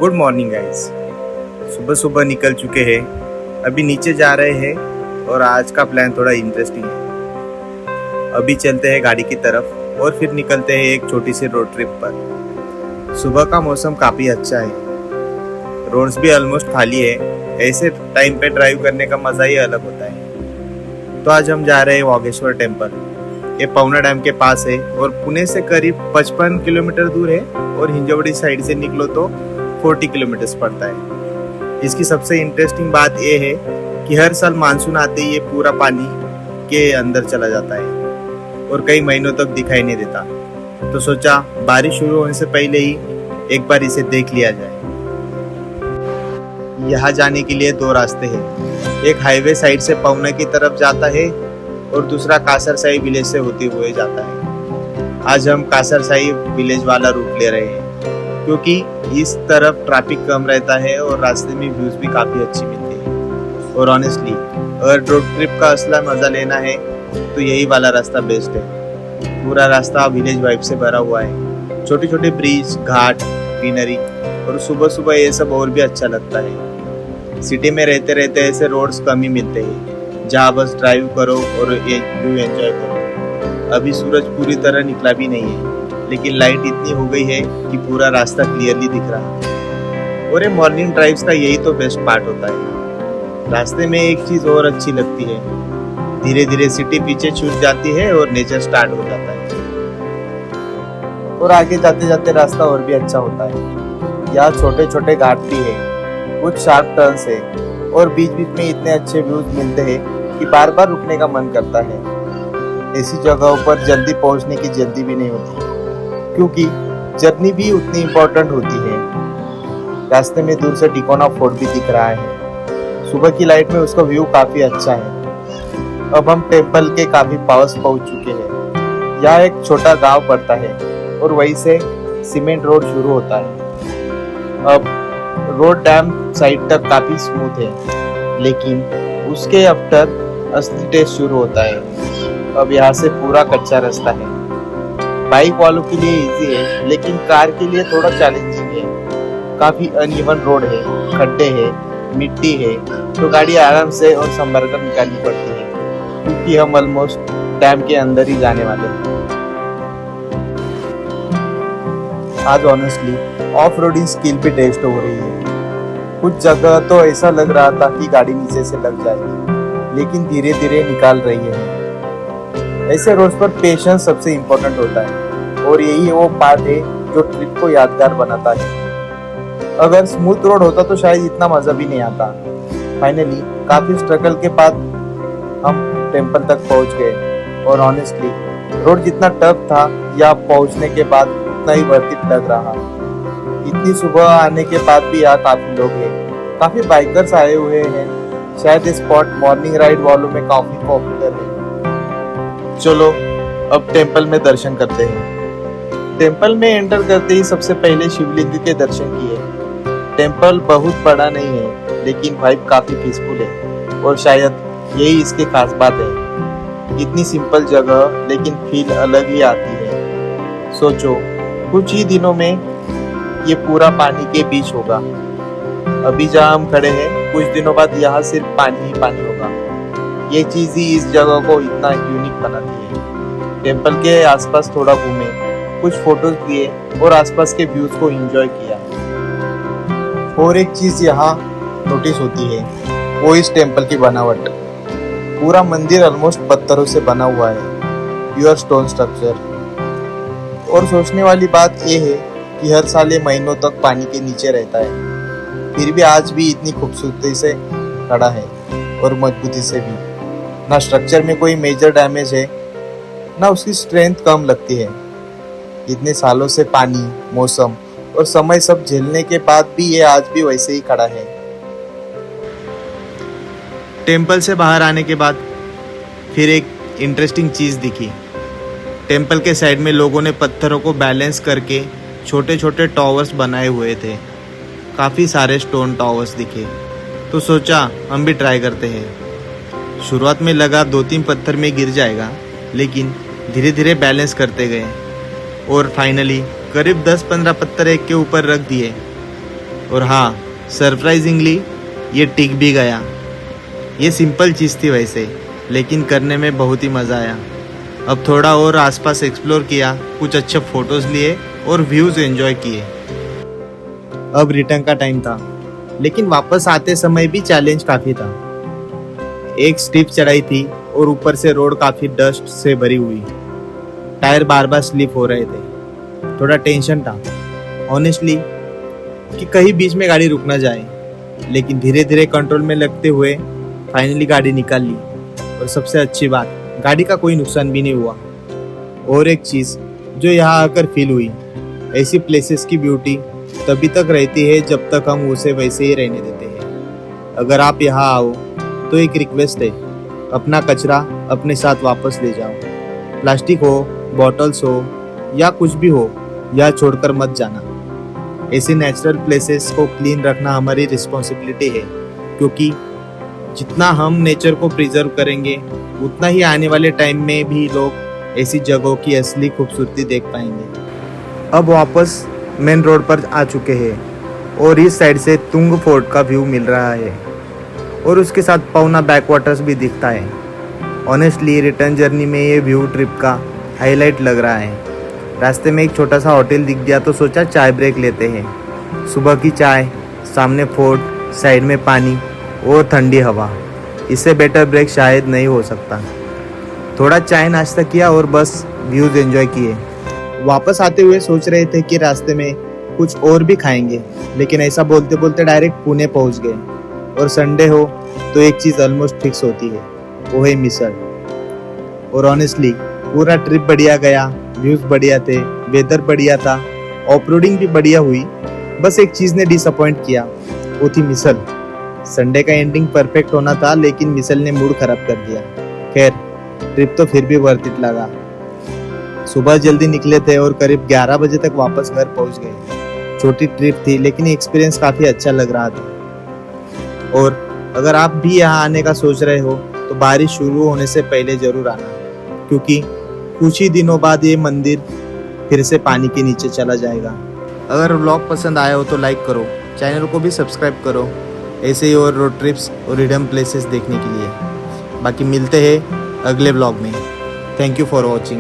Good morning guys. सुबह सुबह निकल चुके हैं, अभी नीचे जा रहे हैं और आज का प्लान थोड़ा इंटरेस्टिंग है। अभी चलते हैं गाड़ी की तरफ और फिर निकलते हैं एक छोटी सी रोड ट्रिप पर। सुबह का मौसम काफ़ी अच्छा है, रोड्स भी ऑलमोस्ट खाली है। ऐसे टाइम पे ड्राइव करने का मज़ा ही अलग होता है। तो आज हम जा रहे हैं वागेश्वर टेम्पल। ये पवना डैम के पास है और पुणे से करीब 55 किलोमीटर दूर है और हिंजवड़ी साइड से निकलो तो 40 किलोमीटर पड़ता है। इसकी सबसे इंटरेस्टिंग बात यह है कि हर साल मानसून आते ही ये पूरा पानी के अंदर चला जाता है और कई महीनों तक दिखाई नहीं देता। तो सोचा बारिश शुरू होने से पहले ही एक बार इसे देख लिया जाए। यहाँ जाने के लिए दो रास्ते हैं, एक हाईवे साइड से पवना की तरफ जाता है और दूसरा कासरसाई विलेज से होते हुए जाता है। आज हम कासरसाई विलेज वाला रूट ले रहे हैं क्योंकि इस तरफ ट्रैफिक कम रहता है और रास्ते में व्यूज भी काफ़ी अच्छी मिलती है। और ऑनेस्टली अगर रोड ट्रिप का असला मज़ा लेना है तो यही वाला रास्ता बेस्ट है। पूरा रास्ता विलेज वाइब से भरा हुआ है, छोटे छोटे ब्रिज, घाट, ग्रीनरी, और सुबह सुबह ये सब और भी अच्छा लगता है। सिटी में रहते रहते ऐसे रोड्स कम ही मिलते हैं जहाँ बस ड्राइव करो और ये व्यू एंजॉय करो। अभी सूरज पूरी तरह निकला भी नहीं है, लेकिन लाइट इतनी हो गई है कि पूरा रास्ता क्लियरली दिख रहा है। और ये मॉर्निंग ड्राइव्स का यही तो बेस्ट पार्ट होता है। रास्ते में एक चीज़ और अच्छी लगती है, धीरे धीरे सिटी पीछे छूट जाती है और नेचर स्टार्ट हो जाता है। और आगे जाते जाते रास्ता और भी अच्छा होता है। यहाँ छोटे छोटे घाट भी है, कुछ शार्प टर्न्स है और बीच बीच में इतने अच्छे व्यूज मिलते हैं कि बार बार रुकने का मन करता है। ऐसी जगहों पर जल्दी पहुंचने की जल्दी भी नहीं होती क्योंकि जर्नी भी उतनी इम्पोर्टेंट होती है। रास्ते में दूर से टिकोना फोर्ट भी दिख रहा है, सुबह की लाइट में उसका व्यू काफ़ी अच्छा है। अब हम टेम्पल के काफ़ी पास पहुंच चुके हैं। यहाँ एक छोटा गांव पड़ता है और वहीं से सीमेंट रोड शुरू होता है। अब रोड डैम साइड तक काफ़ी स्मूथ है, लेकिन उसके आफ्टर असली टेस्ट शुरू होता है। अब यहाँ से पूरा कच्चा रास्ता है। बाइक वालों के लिए इजी है, लेकिन कार के लिए थोड़ा चैलेंजिंग है। काफ़ी अनइवन रोड है, खड्डे है, मिट्टी है, तो गाड़ी आराम से और संभल कर निकालनी पड़ती है क्योंकि हम ऑलमोस्ट डैम के अंदर ही जाने वाले हैं। आज ऑनेस्टली ऑफ रोडिंग स्किल भी टेस्ट हो रही है। कुछ जगह तो ऐसा लग रहा था कि गाड़ी नीचे से लग जाएगी, लेकिन धीरे धीरे निकाल रही है। ऐसे रोड्स पर पेशेंस सबसे इम्पोर्टेंट होता है और यही वो पार्ट है जो ट्रिप को यादगार बनाता है। अगर स्मूथ रोड होता तो शायद इतना मज़ा भी नहीं आता। फाइनली काफ़ी स्ट्रगल के बाद हम टेम्पल तक पहुंच गए और ऑनेस्टली रोड जितना टफ था या पहुंचने के बाद उतना ही वर्थ इट लग रहा। इतनी सुबह आने के बाद भी यहाँ काफ़ी लोग हैं, काफ़ी बाइकर्स आए हुए हैं। शायद ये स्पॉट मॉर्निंग राइड वालों में काफ़ी पॉपुलर है। चलो अब टेम्पल में दर्शन करते हैं। टेम्पल में एंटर करते ही सबसे पहले शिवलिंग के दर्शन किए। टेम्पल बहुत बड़ा नहीं है, लेकिन वाइब काफ़ी पीसफुल है और शायद यही इसकी खास बात है। इतनी सिंपल जगह लेकिन फील अलग ही आती है। सोचो कुछ ही दिनों में ये पूरा पानी के बीच होगा। अभी जहाँ हम खड़े हैं कुछ दिनों बाद यहाँ सिर्फ पानी ही पानी होगा। ये चीज़ ही इस जगह को इतना यूनिक बनाती है। टेम्पल के आसपास थोड़ा घूमे, कुछ फोटोज लिए और आसपास के व्यूज को एंजॉय किया। और एक चीज़ यहाँ नोटिस होती है, वो इस टेम्पल की बनावट। पूरा मंदिर ऑलमोस्ट पत्थरों से बना हुआ है, प्योर स्टोन स्ट्रक्चर। और सोचने वाली बात यह है कि हर साल ये महीनों तक पानी के नीचे रहता है, फिर भी आज भी इतनी खूबसूरती से खड़ा है और मजबूती से भी। ना स्ट्रक्चर में कोई मेजर डैमेज है, ना उसकी स्ट्रेंथ कम लगती है। इतने सालों से पानी, मौसम और समय सब झेलने के बाद भी ये आज भी वैसे ही खड़ा है। टेम्पल से बाहर आने के बाद फिर एक इंटरेस्टिंग चीज़ दिखी। टेम्पल के साइड में लोगों ने पत्थरों को बैलेंस करके छोटे छोटे टॉवर्स बनाए हुए थे। काफ़ी सारे स्टोन टॉवर्स दिखे, तो सोचा हम भी ट्राई करते हैं। शुरुआत में लगा 2-3 पत्थर में गिर जाएगा, लेकिन धीरे धीरे बैलेंस करते गए और फाइनली करीब 10-15 पत्थर एक के ऊपर रख दिए और हाँ, सरप्राइजिंगली ये टिक भी गया। ये सिंपल चीज़ थी वैसे, लेकिन करने में बहुत ही मज़ा आया। अब थोड़ा और आसपास एक्सप्लोर किया, कुछ अच्छे फोटोज़ लिए और व्यूज़ एंजॉय किए। अब रिटर्न का टाइम था, लेकिन वापस आते समय भी चैलेंज काफ़ी था। एक स्टीप चढ़ाई थी और ऊपर से रोड काफ़ी डस्ट से भरी हुई। टायर बार बार स्लिप हो रहे थे। थोड़ा टेंशन था ऑनेस्टली कि कहीं बीच में गाड़ी रुक ना जाए, लेकिन धीरे धीरे कंट्रोल में लगते हुए फाइनली गाड़ी निकाल ली। और सबसे अच्छी बात, गाड़ी का कोई नुकसान भी नहीं हुआ। और एक चीज़ जो यहाँ आकर फील हुई, ऐसी प्लेसेस की ब्यूटी तभी तक रहती है जब तक हम उसे वैसे ही रहने देते हैं। अगर आप यहाँ आओ तो एक रिक्वेस्ट है, अपना कचरा अपने साथ वापस ले जाओ। प्लास्टिक हो, बॉटल्स हो या कुछ भी हो, यहाँ छोड़कर मत जाना। ऐसी नेचुरल प्लेसेस को क्लीन रखना हमारी रिस्पॉन्सिबिलिटी है, क्योंकि जितना हम नेचर को प्रिजर्व करेंगे उतना ही आने वाले टाइम में भी लोग ऐसी जगहों की असली खूबसूरती देख पाएंगे। अब वापस मेन रोड पर आ चुके हैं और इस साइड से तुंग फोर्ट का व्यू मिल रहा है और उसके साथ पवना बैकवाटर्स भी दिखता है। ऑनेस्टली रिटर्न जर्नी में ये व्यू ट्रिप का हाईलाइट लग रहा है। रास्ते में एक छोटा सा होटल दिख गया तो सोचा चाय ब्रेक लेते हैं। सुबह की चाय, सामने फोर्ट, साइड में पानी और ठंडी हवा, इससे बेटर ब्रेक शायद नहीं हो सकता। थोड़ा चाय नाश्ता किया और बस व्यूज़ एंजॉय किए। वापस आते हुए सोच रहे थे कि रास्ते में कुछ और भी खाएंगे, लेकिन ऐसा बोलते बोलते डायरेक्ट पुणे पहुंच गए। और संडे हो तो एक चीज़ ऑलमोस्ट फिक्स होती है, वो है मिसल। और ऑनेस्टली पूरा ट्रिप बढ़िया गया, व्यूज़ बढ़िया थे, वेदर बढ़िया था, ऑफरोडिंग भी बढ़िया हुई। बस एक चीज़ ने डिसअपॉइंट किया, वो थी मिसल। संडे का एंडिंग परफेक्ट होना था, लेकिन मिसल ने मूड खराब कर दिया। खैर, ट्रिप तो फिर भी वर्थ इट लगा। सुबह जल्दी निकले थे और करीब 11 बजे तक वापस घर पहुंच गए। छोटी ट्रिप थी, लेकिन एक्सपीरियंस काफ़ी अच्छा लग रहा था। और अगर आप भी यहाँ आने का सोच रहे हो तो बारिश शुरू होने से पहले ज़रूर आना, क्योंकि कुछ ही दिनों बाद ये मंदिर फिर से पानी के नीचे चला जाएगा। अगर व्लॉग पसंद आया हो तो लाइक करो, चैनल को भी सब्सक्राइब करो ऐसे ही और रोड ट्रिप्स और हिडन प्लेसेस देखने के लिए। बाकी मिलते हैं अगले व्लॉग में। Thank you for watching.